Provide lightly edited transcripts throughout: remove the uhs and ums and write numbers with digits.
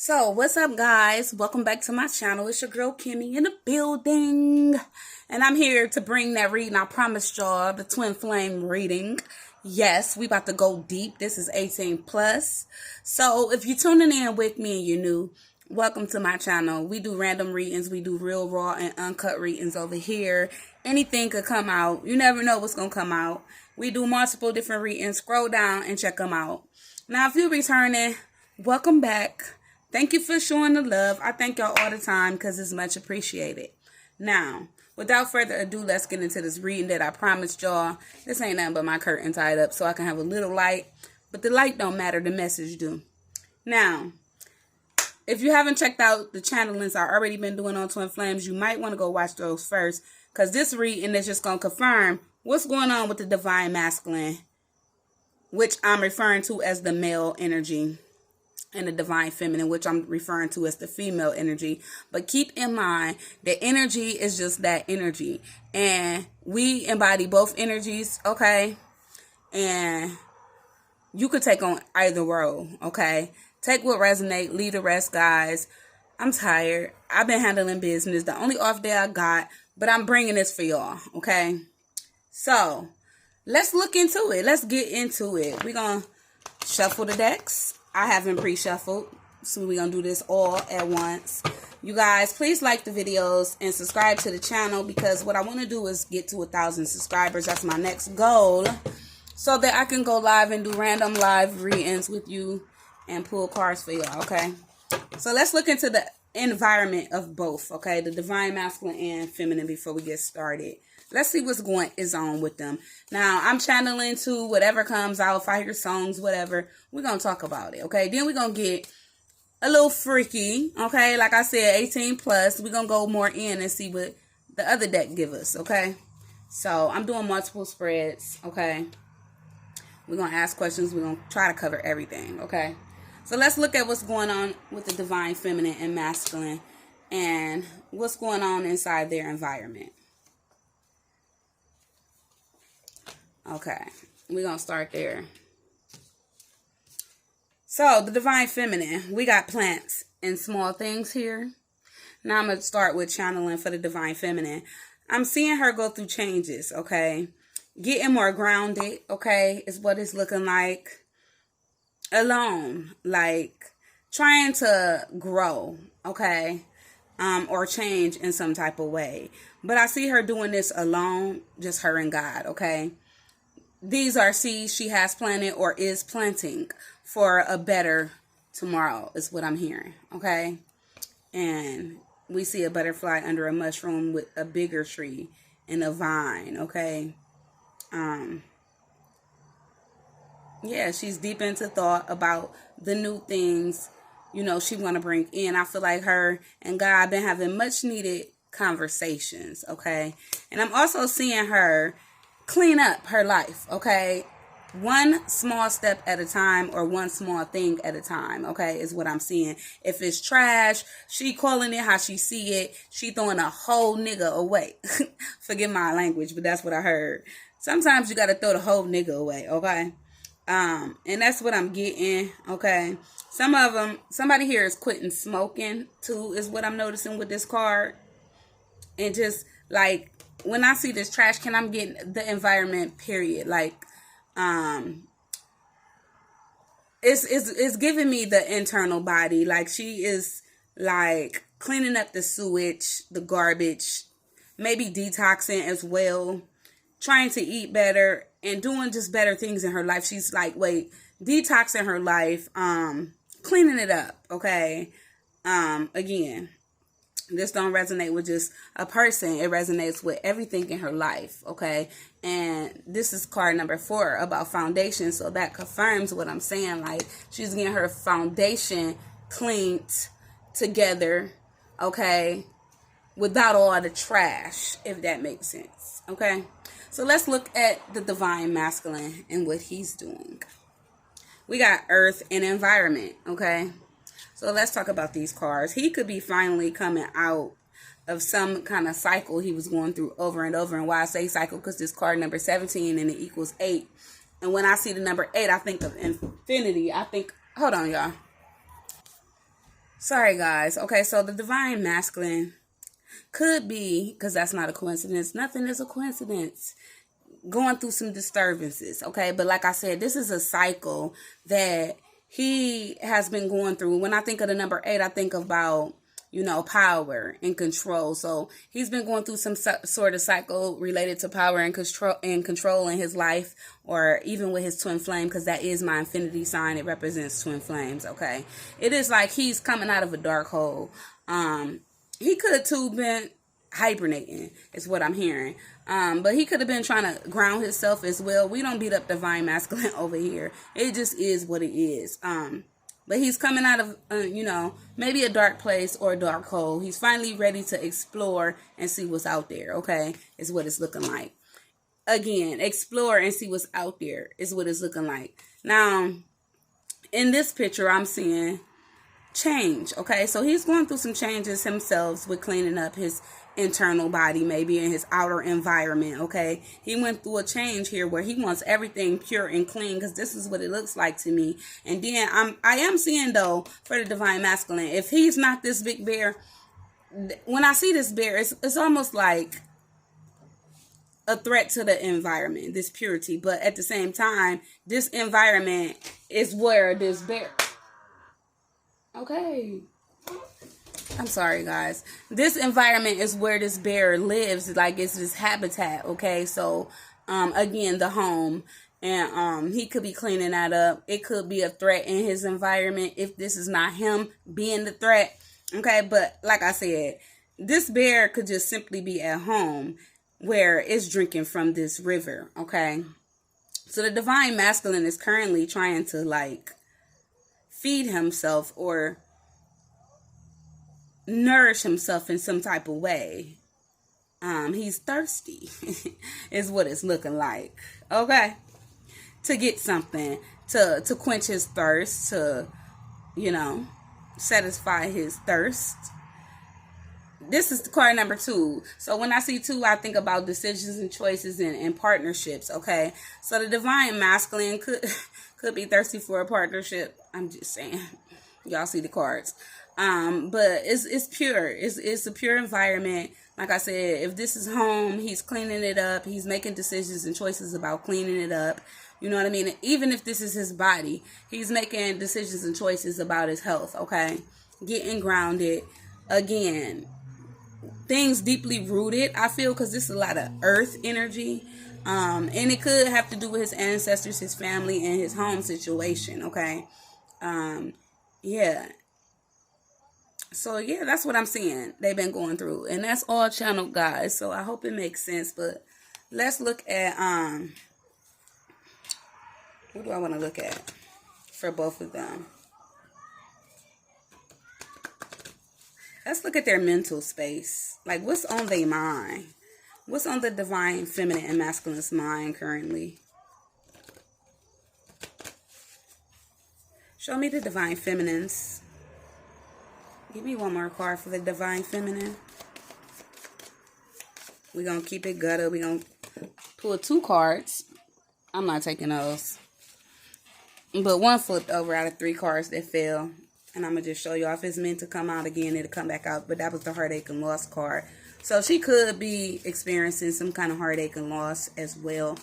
So, what's up, guys? Welcome back to my channel. It's your girl, Kimmy, in the building. And I'm here to bring that reading. I promised y'all the Twin Flame reading. Yes, we about to go deep. This is 18 plus. So, if you're tuning in with me and you're new, welcome to my channel. We do random readings. We do real, raw, and uncut readings over here. Anything could come out. You never know what's going to come out. We do multiple different readings. Scroll down and check them out. Now, if you're returning, welcome back. Thank you for showing the love. I thank y'all all the time because it's much appreciated. Now, without further ado, let's get into this reading that I promised y'all. This ain't nothing but my curtain tied up so I can have a little light. But the light don't matter. The message do. Now, if you haven't checked out the channelings I've already been doing on Twin Flames, you might want to go watch those first. Because this reading is just going to confirm what's going on with the divine masculine, which I'm referring to as the male energy, and the divine feminine, which I'm referring to as the female energy. But keep in mind, the energy is just that energy. And we embody both energies, okay? And you could take on either role, okay? Take what resonates, leave the rest, guys. I'm tired. I've been handling business. The only off day I got, but I'm bringing this for y'all, okay? So, let's look into it. Let's get into it. We're going to shuffle the decks. I haven't pre-shuffled, so we're going to do this all at once. You guys, please like the videos and subscribe to the channel because what I want to do is get to 1,000 subscribers. That's my next goal so that I can go live and do random live readings with you and pull cards for y'all, okay? So let's look into the environment of both, okay? The divine masculine and feminine before we get started. Let's see what's going on with them. Now, I'm channeling to whatever comes out. If I hear songs, whatever, we're going to talk about it, okay? Then we're going to get a little freaky, okay? Like I said, 18 plus. We're going to go more in and see what the other deck give us, okay? So, I'm doing multiple spreads, okay? We're going to ask questions. We're going to try to cover everything, okay? So, let's look at what's going on with the divine feminine and masculine and what's going on inside their environment. Okay, we're going to start there. So, the divine feminine, we got plants and small things here. Now, I'm going to start with channeling for the divine feminine. I'm seeing her go through changes, okay? Getting more grounded, okay, is what it's looking like. Alone, like trying to grow, okay? Or change in some type of way. But I see her doing this alone, just her and God, okay? These are seeds she has planted or is planting for a better tomorrow is what I'm hearing, okay? And we see a butterfly under a mushroom with a bigger tree and a vine, okay? Yeah, she's deep into thought about the new things, you know, she want to bring in. I feel like her and God been having much needed conversations, okay? And I'm also seeing her clean up her life, okay? One small step at a time or one small thing at a time, okay, is what I'm seeing. If it's trash, she calling it how she see it. She throwing a whole nigga away. Forgive my language, but that's what I heard. Sometimes you got to throw the whole nigga away, okay? And that's what I'm getting, okay? Some of them, somebody here is quitting smoking, too, is what I'm noticing with this card. And just, like, when I see this trash can, I'm getting the environment, period. Like, it's giving me the internal body. Like, she is, like, cleaning up the sewage, the garbage, maybe detoxing as well, trying to eat better, and doing just better things in her life. She's, like, detoxing her life, cleaning it up, okay? Again, this don't resonate with just a person. It resonates with everything in her life, okay? And this is card number 4 about foundation. So that confirms what I'm saying. Like, she's getting her foundation cleaned together, okay? Without all the trash, if that makes sense, okay? So let's look at the divine masculine and what he's doing. We got earth and environment, okay? So let's talk about these cards. He could be finally coming out of some kind of cycle he was going through over and over. And why I say cycle, because this card number 17 and it equals 8. And when I see the number 8, I think of infinity. I think, hold on, y'all. Sorry, guys. Okay, so the divine masculine could be, because that's not a coincidence. Nothing is a coincidence. Going through some disturbances, okay? But like I said, this is a cycle that he has been going through. When I think of the number 8, I think about, power and control. So he's been going through some sort of cycle related to power and control in his life, or even with his twin flame, because that is my infinity sign. It represents twin flames, okay? It is like he's coming out of a dark hole. He could too been hibernating, is what I'm hearing. But he could have been trying to ground himself as well. We don't beat up divine masculine over here. It just is what it is. But he's coming out of, maybe a dark place or a dark hole. He's finally ready to explore and see what's out there, okay, is what it's looking like. Again, explore and see what's out there is what it's looking like. Now, in this picture, I'm seeing change, okay? So he's going through some changes himself with cleaning up his internal body, maybe in his outer environment, okay? He went through a change here where he wants everything pure and clean, because this is what it looks like to me. And then I am seeing, though, for the divine masculine, if he's not this big bear, when I see this bear, it's almost like a threat to the environment, this purity. But at the same time, this environment is where this bear... Okay. I'm sorry, guys. This environment is where this bear lives. Like, it's his habitat, okay? So, again, the home. And he could be cleaning that up. It could be a threat in his environment if this is not him being the threat, okay? But, like I said, this bear could just simply be at home where it's drinking from this river, okay? So, the divine masculine is currently trying to, like, feed himself or nourish himself in some type of way. He's thirsty is what it's looking like, okay, to get something, to quench his thirst, to satisfy his thirst. This is the card number 2. So when I see 2, I think about decisions and choices and partnerships, okay? So the divine masculine could be thirsty for a partnership. I'm just saying. Y'all see the cards. But it's pure. It's a pure environment. Like I said, if this is home, he's cleaning it up. He's making decisions and choices about cleaning it up. You know what I mean? Even if this is his body, he's making decisions and choices about his health, okay? Getting grounded. Again, things deeply rooted, I feel, because this is a lot of earth energy. And it could have to do with his ancestors, his family, and his home situation, okay? Yeah. So, yeah, that's what I'm seeing they've been going through. And that's all channeled, guys. So, I hope it makes sense. But let's look at, what do I want to look at for both of them? Let's look at their mental space. Like, what's on their mind? What's on the divine feminine and masculine's mind currently? Show me the divine feminines. Give me one more card for the divine feminine. We're going to keep it gutted. We're going to pull 2 cards. I'm not taking those. But one flipped over out of 3 cards that fell. And I'm going to just show you if it's meant to come out again, it'll come back out. But that was the heartache and loss card. So she could be experiencing some kind of heartache and loss as well.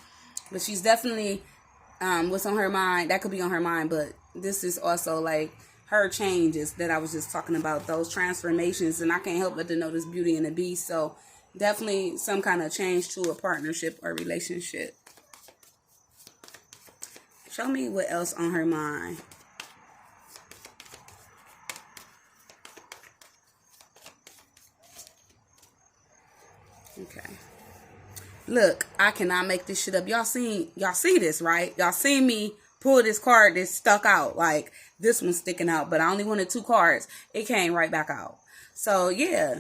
But she's definitely, what's on her mind, that could be on her mind. But this is also like her changes that I was just talking about, those transformations. And I can't help but to notice Beauty and the Beast. So definitely some kind of change to a partnership or relationship. Show me what else on her mind. Okay. Look, I cannot make this shit up. Y'all see this, right? Y'all seen me pull this card that stuck out. Like, this one's sticking out, but I only wanted 2 cards. It came right back out. So, yeah.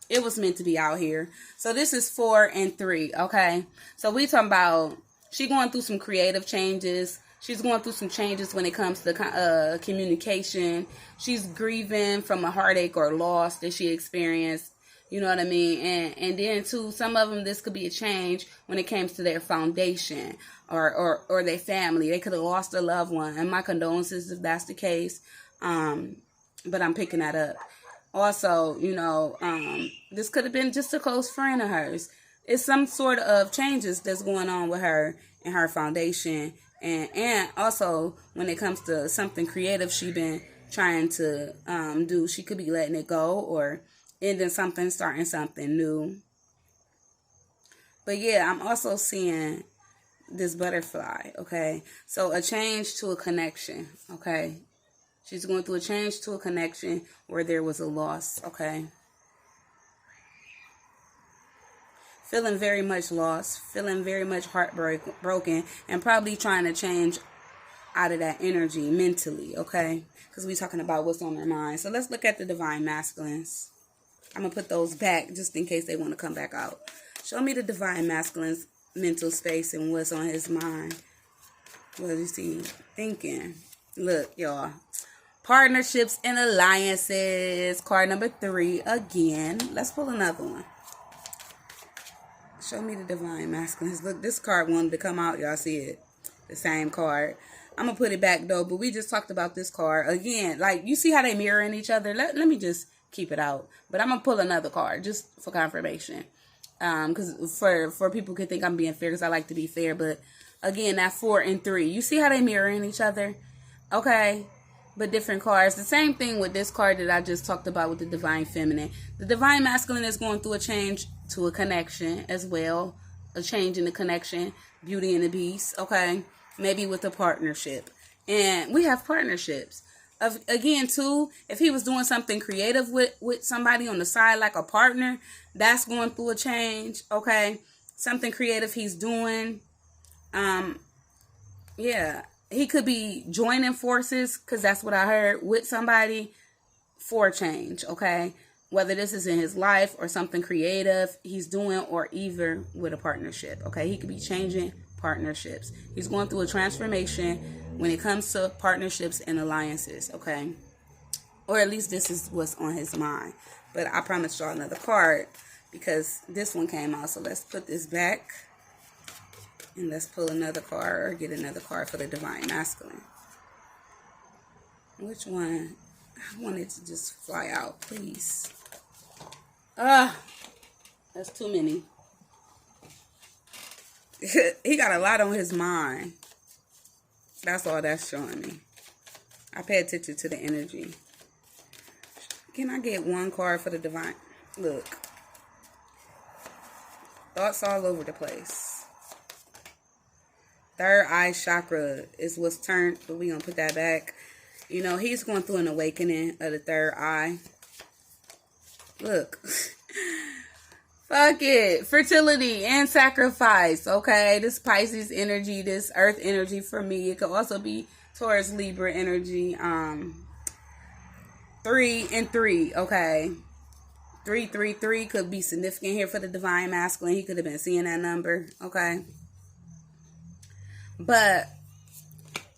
It was meant to be out here. So, this is 4 and 3, okay? So, we talking about, she going through some creative changes. She's going through some changes when it comes to communication. She's grieving from a heartache or loss that she experienced. You know what I mean? And then, too, some of them, this could be a change when it comes to their foundation or their family. They could have lost a loved one. And my condolences if that's the case. but I'm picking that up. Also, you know, this could have been just a close friend of hers. It's some sort of changes that's going on with her and her foundation. And also, when it comes to something creative she been trying to do, she could be letting it go or ending something, starting something new. But yeah, I'm also seeing this butterfly, okay? So a change to a connection, okay? She's going through a change to a connection where there was a loss, okay? Feeling very much lost, feeling very much heartbroken, and probably trying to change out of that energy mentally, okay? Because we're talking about what's on their mind. So let's look at the divine masculines. I'm going to put those back just in case they want to come back out. Show me the divine masculine's mental space and what's on his mind. What is he thinking? Look, y'all. Partnerships and alliances. Card number 3 again. Let's pull another one. Show me the divine masculines. Look, this card wanted to come out. Y'all see it? The same card. I'm going to put it back, though. But we just talked about this card. Again, like, you see how they mirror in each other? Let me just keep it out. But I'm going to pull another card just for confirmation. Because for people could think I'm being fair because I like to be fair. But, again, that 4 and 3. You see how they mirror in each other? Okay. But different cards. The same thing with this card that I just talked about with the divine feminine. The divine masculine is going through a change to a connection as well. A change in the connection. Beauty and the Beast. Okay. Maybe with a partnership. And we have partnerships. Again, too, if he was doing something creative with somebody on the side, like a partner, that's going through a change. Okay. Something creative he's doing. Yeah. He could be joining forces, because that's what I heard, with somebody for a change, okay? Whether this is in his life or something creative he's doing, or even with a partnership, okay? He could be changing partnerships. He's going through a transformation when it comes to partnerships and alliances, okay? Or at least this is what's on his mind. But I promised y'all another card because this one came out. So let's put this back. And let's pull another card or get another card for the divine masculine. Which one? I want it to just fly out, please. That's too many. He got a lot on his mind. That's all that's showing me. I pay attention to the energy. Can I get one card for the divine? Look. Thoughts all over the place. Third eye chakra is what's turned, but we're going to put that back. You know, he's going through an awakening of the third eye. Look. Fuck it. Fertility and sacrifice, okay? This Pisces energy, this earth energy for me. It could also be Taurus Libra energy. 3 and 3, okay? 333 could be significant here for the divine masculine. He could have been seeing that number, okay? But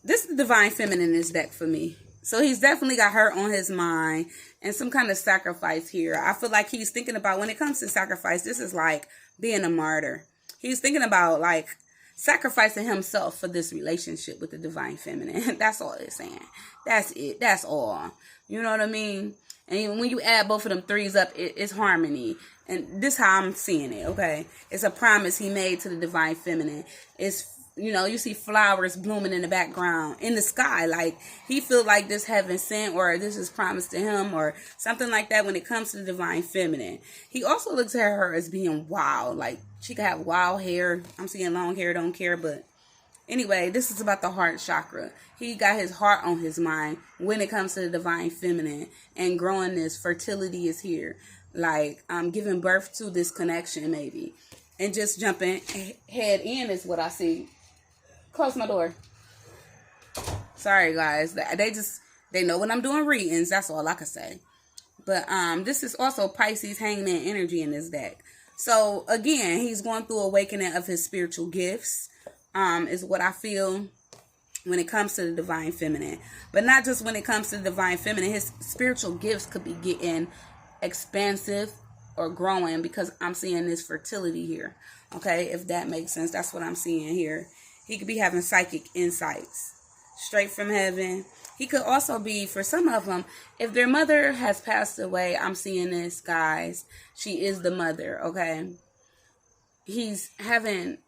this is the divine feminine in this deck for me. So he's definitely got her on his mind and some kind of sacrifice here. I feel like he's thinking about, when it comes to sacrifice, this is like being a martyr. He's thinking about like sacrificing himself for this relationship with the divine feminine. That's all it's saying. That's it. That's all. You know what I mean? And when you add both of them threes up, it's harmony. And this is how I'm seeing it, okay? It's a promise he made to the divine feminine. It's, you know, you see flowers blooming in the background, in the sky. Like, he feels like this heaven sent, or this is promised to him, or something like that when it comes to the divine feminine. He also looks at her as being wild. Like, she could have wild hair. I'm seeing long hair, don't care. But anyway, this is about the heart chakra. He got his heart on his mind when it comes to the divine feminine. And growing this, fertility is here. Like, giving birth to this connection, maybe. And just jumping head in is what I see. Close my door. Sorry, guys. They know when I'm doing readings. That's all I can say. But this is also Pisces hangman energy in this deck. So, again, he's going through awakening of his spiritual gifts. Is what I feel when it comes to the divine feminine. But not just when it comes to the divine feminine. His spiritual gifts could be getting expansive or growing, because I'm seeing this fertility here. Okay, if that makes sense. That's what I'm seeing here. He could be having psychic insights straight from heaven. He could also be, for some of them, if their mother has passed away, I'm seeing this, guys. She is the mother, okay? He's getting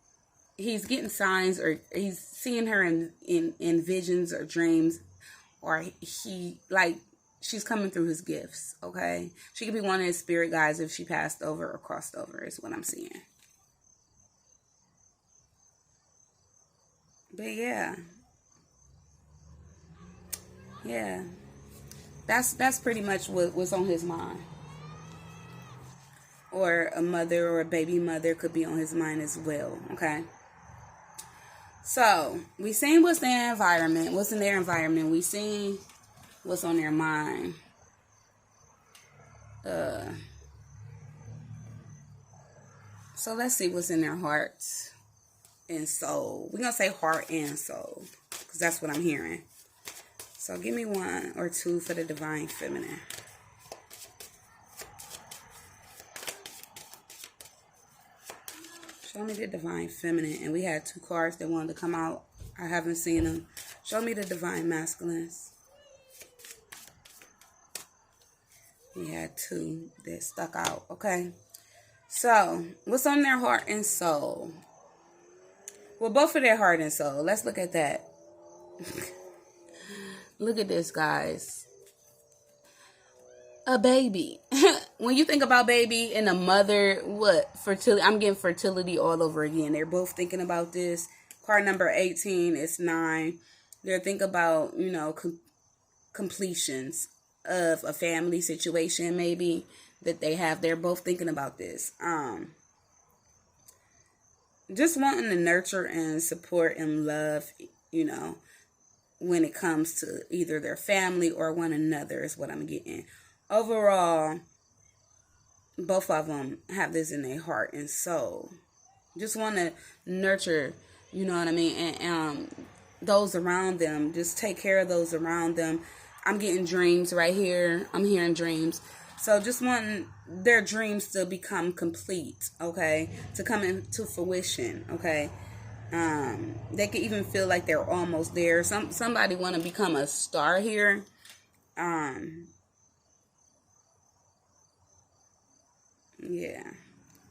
signs, or he's seeing her in visions or dreams, or she's coming through his gifts, okay? She could be one of his spirit guides if she passed over or crossed over, is what I'm seeing. But yeah. Yeah. That's pretty much what's on his mind. Or a mother or a baby mother could be on his mind as well, okay? So, we seen what's in their environment. What's in their environment. We seen what's on their mind. So, let's see what's in their hearts and soul. We're going to say heart and soul, because that's what I'm hearing. So, give me 1 or 2 for the divine feminine. Show me the divine feminine. And we had 2 cards that wanted to come out. I haven't seen them. Show me the divine masculines. We had 2 that stuck out. Okay. So, what's on their heart and soul? Well, both of their heart and soul. Let's look at that. Look at this, guys. A baby. When you think about baby and a mother, what? Fertility. I'm getting fertility all over again. They're both thinking about this. Card number 18 is 9. They're thinking about, completions of a family situation, maybe, that they have. They're both thinking about this. Just wanting to nurture and support and love, when it comes to either their family or one another is what I'm getting. Overall, both of them have this in their heart and soul. Just want to nurture, you know what I mean? And those around them, just take care of those around them. I'm getting dreams right here. I'm hearing dreams. So just wanting their dreams to become complete, okay? To come into fruition, okay? They can even feel like they're almost there. Somebody want to become a star here. Yeah.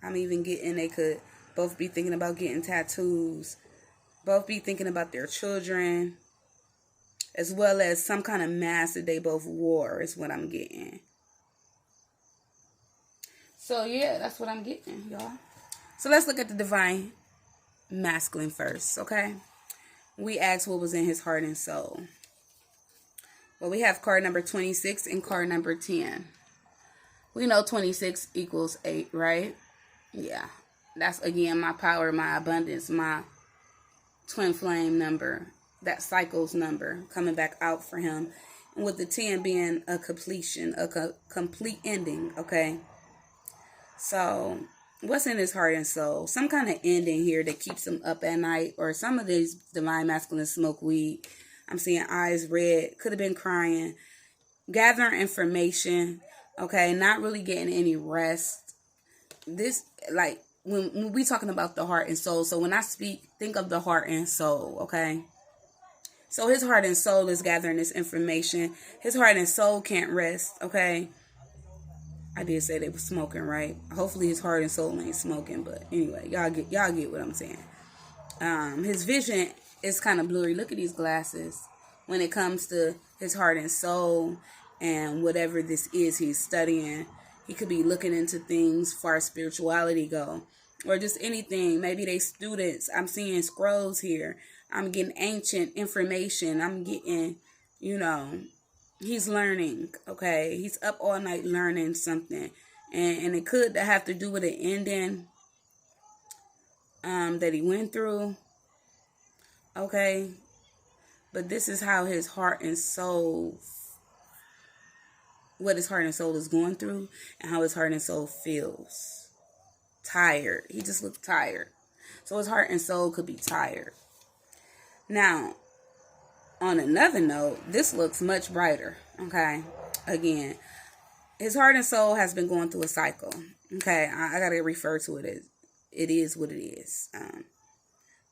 I'm even getting they could both be thinking about getting tattoos. Both be thinking about their children. As well as some kind of mask that they both wore is what I'm getting. So, yeah, that's what I'm getting, y'all. So, let's look at the divine masculine first, okay? We asked what was in his heart and soul. Well, we have card number 26 and card number 10. We know 26 equals 8, right? Yeah. That's, again, my power, my abundance, my twin flame number. That cycles number coming back out for him. And with the 10 being a completion, a complete ending, okay? So, what's in his heart and soul? Some kind of ending here that keeps him up at night. Or some of these divine masculine smoke weed. I'm seeing eyes red. Could have been crying. Gathering information. Okay, not really getting any rest. This, like, when we talking about the heart and soul. So, when I speak, think of the heart and soul, okay? So, his heart and soul is gathering this information. His heart and soul can't rest, okay? I did say they were smoking, right? Hopefully his heart and soul ain't smoking, but anyway, y'all get what I'm saying. His vision is kind of blurry. Look at these glasses. When it comes to his heart and soul and whatever this is he's studying, he could be looking into things far as spirituality go, or just anything. Maybe they students. I'm seeing scrolls here. I'm getting ancient information. I'm getting, he's learning, okay? He's up all night learning something. And it could have to do with an ending that he went through, okay? But this is how his heart and soul, what his heart and soul is going through, and how his heart and soul feels. Tired. He just looked tired. So his heart and soul could be tired. Now, on another note, this looks much brighter, okay? Again, his heart and soul has been going through a cycle, okay? I got to refer to it as it is what it is.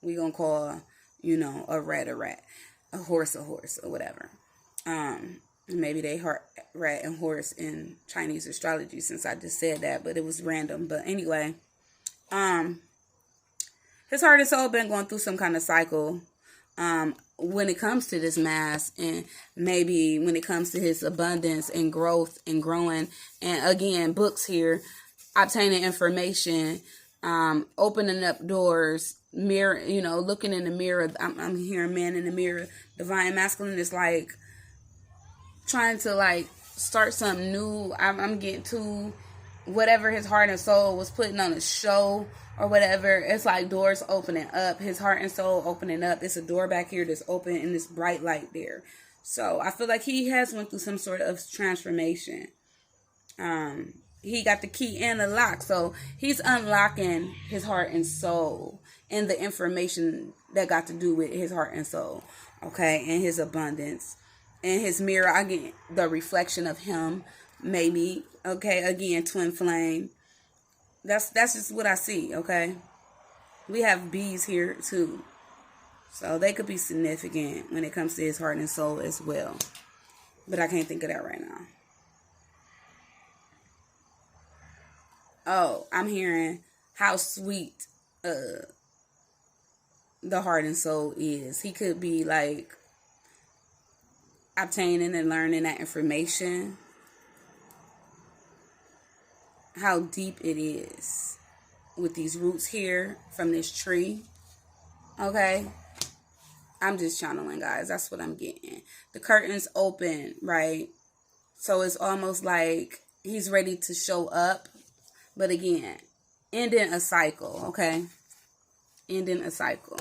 We're going to call, a rat, a horse, or whatever. Maybe they heart, rat, and horse in Chinese astrology, since I just said that, but it was random. But anyway, his heart and soul been going through some kind of cycle when it comes to this mass, and maybe when it comes to his abundance and growth and growing. And again, books here, obtaining information, opening up doors, mirror, looking in the mirror. I'm hearing man in the mirror. Divine masculine is like trying to like start something new. I'm getting to whatever his heart and soul was putting on a show or whatever. It's like doors opening up, his heart and soul opening up. It's a door back here that's open and this bright light there. So I feel like he has went through some sort of transformation. He got the key and the lock, so he's unlocking his heart and soul and the information that got to do with his heart and soul, okay, and his abundance. And his mirror, I get the reflection of him, maybe, okay, again, twin flame. That's just what I see, okay. We have bees here too, so they could be significant when it comes to his heart and soul as well, but I can't think of that right now. Oh, I'm hearing how sweet the heart and soul is. He could be like obtaining and learning that information, how deep it is with these roots here from this tree. Okay, I'm just channeling, guys. That's what I'm getting. The curtains open, right? So it's almost like he's ready to show up, but again, ending a cycle. Okay, ending a cycle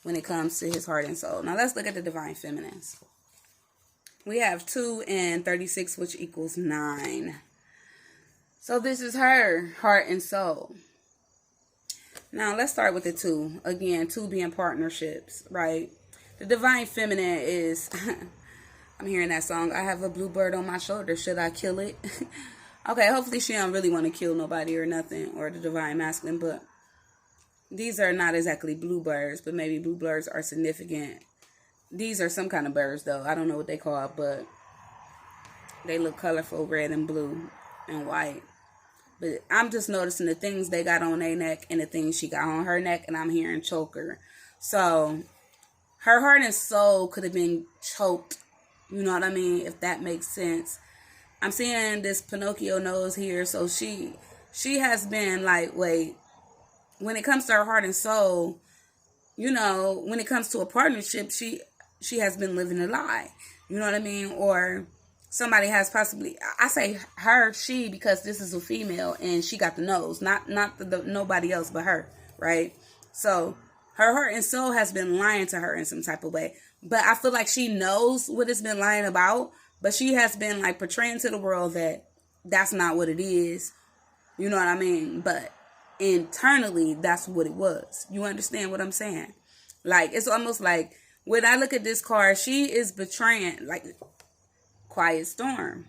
when it comes to his heart and soul. Now let's look at the divine feminines. We have 2 and 36, which equals 9. So this is her heart and soul. Now let's start with the 2. Again, 2 being partnerships, right? The divine feminine is, I'm hearing that song, I have a bluebird on my shoulder, should I kill it? Okay, hopefully she don't really want to kill nobody or nothing, or the divine masculine, but these are not exactly bluebirds, but maybe bluebirds are significant. These are some kind of birds, though. I don't know what they call, but they look colorful, red and blue and white. But I'm just noticing the things they got on their neck and the things she got on her neck, and I'm hearing choker. So her heart and soul could have been choked. You know what I mean? If that makes sense. I'm seeing this Pinocchio nose here. So she has been like, wait, when it comes to her heart and soul, when it comes to a partnership, she has been living a lie. You know what I mean? Or somebody has possibly, I say her, she, because this is a female and she got the nose, not nobody else but her, right? So her heart and soul has been lying to her in some type of way. But I feel like she knows what it's been lying about, but she has been like portraying to the world that that's not what it is. You know what I mean? But internally, that's what it was. You understand what I'm saying? Like, it's almost like, when I look at this card, she is betraying, like, quiet storm.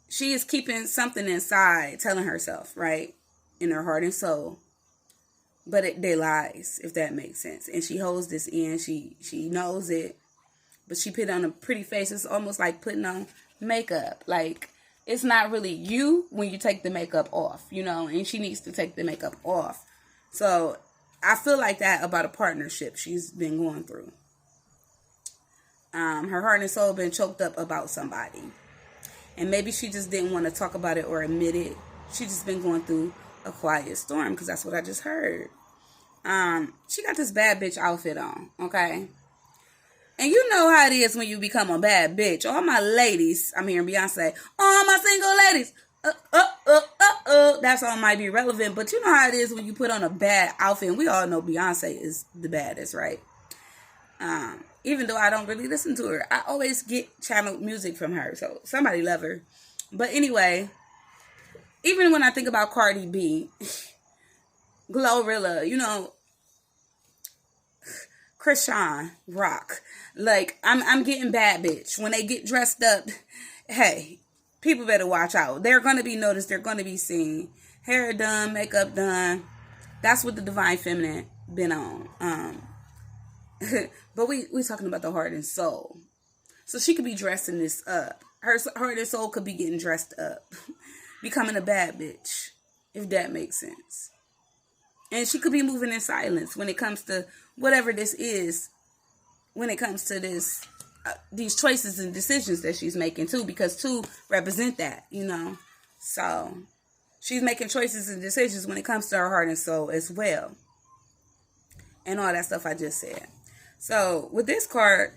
She is keeping something inside, telling herself, right, in her heart and soul. But they lies, if that makes sense. And she holds this in. She knows it. But she put on a pretty face. It's almost like putting on makeup. Like, it's not really you when you take the makeup off, and she needs to take the makeup off. So I feel like that about a partnership she's been going through. Her heart and soul been choked up about somebody. And maybe she just didn't want to talk about it or admit it. She just been going through a quiet storm, because that's what I just heard. She got this bad bitch outfit on, okay? And you know how it is when you become a bad bitch. All my ladies, I'm hearing Beyonce, all my single ladies, that song might be relevant, but you know how it is when you put on a bad outfit. And we all know Beyonce is the baddest, right? Even though I don't really listen to her, I always get channeled music from her, so somebody love her. But anyway, even when I think about Cardi B, Glorilla, Krishan Rock, like, I'm getting bad bitch. When they get dressed up, hey, people better watch out. They're going to be noticed. They're going to be seen. Hair done, makeup done. That's what the divine feminine been on. But we talking about the heart and soul. So she could be dressing this up. Her heart and soul could be getting dressed up. Becoming a bad bitch, if that makes sense. And she could be moving in silence when it comes to whatever this is. When it comes to this, these choices and decisions that she's making too. Because 2 represent that, you know. So she's making choices and decisions when it comes to her heart and soul as well. And all that stuff I just said. So with this card,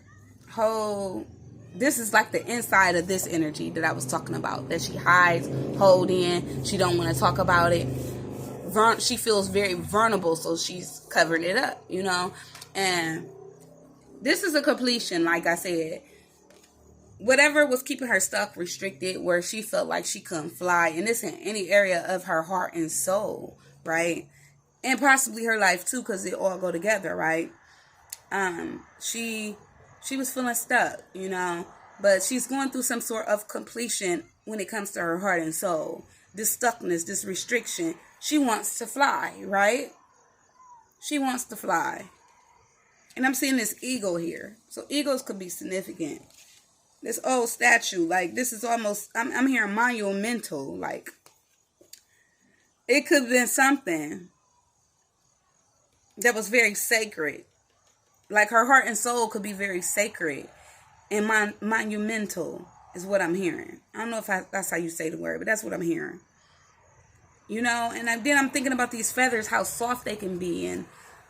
this is like the inside of this energy that I was talking about. That she hides, hold in. She don't want to talk about it. She feels very vulnerable, so she's covering it up, you know. And this is a completion, like I said. Whatever was keeping her stuck, restricted, where she felt like she couldn't fly, and this in any area of her heart and soul, right? And possibly her life too, because it all go together, right? She was feeling stuck, you know, but she's going through some sort of completion when it comes to her heart and soul. This stuckness, this restriction, she wants to fly, right? She wants to fly. And I'm seeing this eagle here. So eagles could be significant. This old statue, like this is almost, I'm hearing monumental, like it could have been something that was very sacred. Like her heart and soul could be very sacred and monumental is what I'm hearing. I don't know if that's how you say the word, but that's what I'm hearing. You know, and then I'm thinking about these feathers, how soft they can be. And,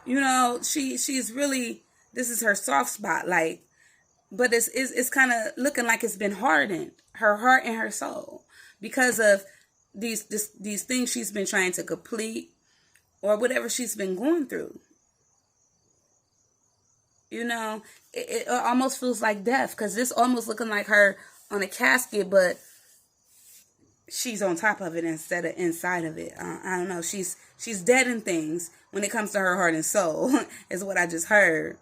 you know, she's really, this is her soft spot, like, but it's kind of looking like it's been hardened, her heart and her soul, because of these things she's been trying to complete or whatever she's been going through. You know, it almost feels like death, because this almost looking like her on a casket, but she's on top of it instead of inside of it. I don't know. She's dead in things when it comes to her heart and soul, is what I just heard.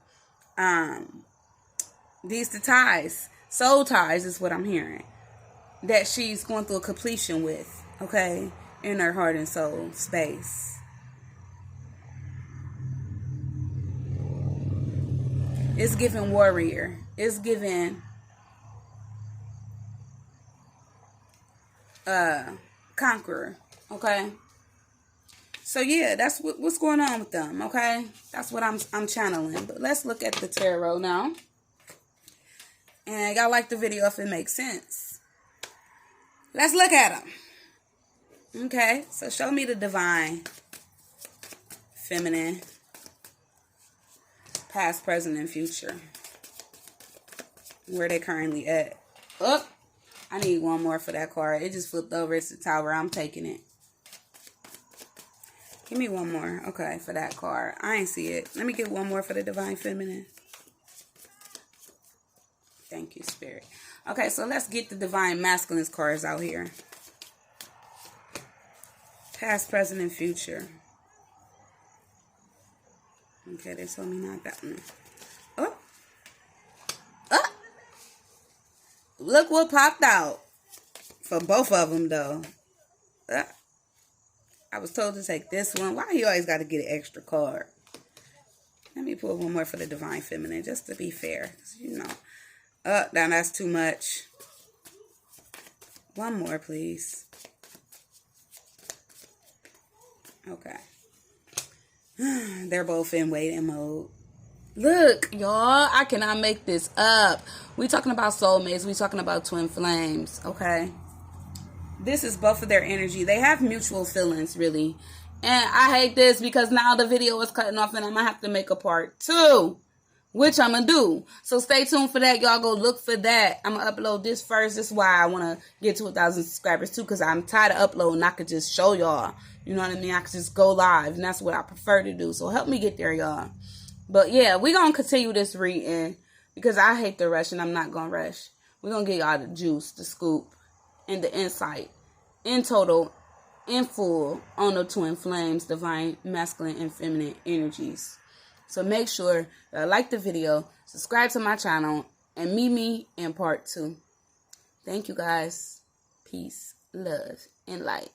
These the ties, soul ties is what I'm hearing, that she's going through a completion with, okay, in her heart and soul space. It's giving warrior. It's giving conqueror. Okay. So yeah, that's what's going on with them. Okay, that's what I'm channeling. But let's look at the tarot now. And y'all like the video if it makes sense. Let's look at them. Okay, so show me the divine, feminine, past, present, and future. Where they currently at. Oh, I need one more for that card. It just flipped over. It's the Tower. I'm taking it. Give me one more. Okay, for that card. I ain't see it. Let me get one more for the divine feminine. Thank you, Spirit. Okay, so let's get the divine masculine cards out here. Past, present, and future. Okay, they told me not that one. Oh. Oh. Look what popped out. For both of them, though. I was told to take this one. Why you always got to get an extra card? Let me pull one more for the divine feminine, just to be fair. You know. Now that's too much. One more, please. Okay. They're both in waiting mode. Look, y'all, I cannot make this up. We talking about soulmates. We talking about twin flames, okay? This is both of their energy. They have mutual feelings, really. And I hate this because now the video is cutting off and I'm going to have to make a part 2. Which I'm going to do. So stay tuned for that. Y'all go look for that. I'm going to upload this first. This is why I want to get to 1,000 subscribers too. Because I'm tired of uploading. I could just show y'all. You know what I mean? I could just go live. And that's what I prefer to do. So help me get there, y'all. But yeah, we're going to continue this reading. Because I hate the rush and I'm not going to rush. We're going to get y'all the juice, the scoop, and the insight. In total, in full, on the twin flames, divine, masculine, and feminine energies. So make sure that like the video, subscribe to my channel, and meet me in part 2. Thank you guys. Peace, love, and light.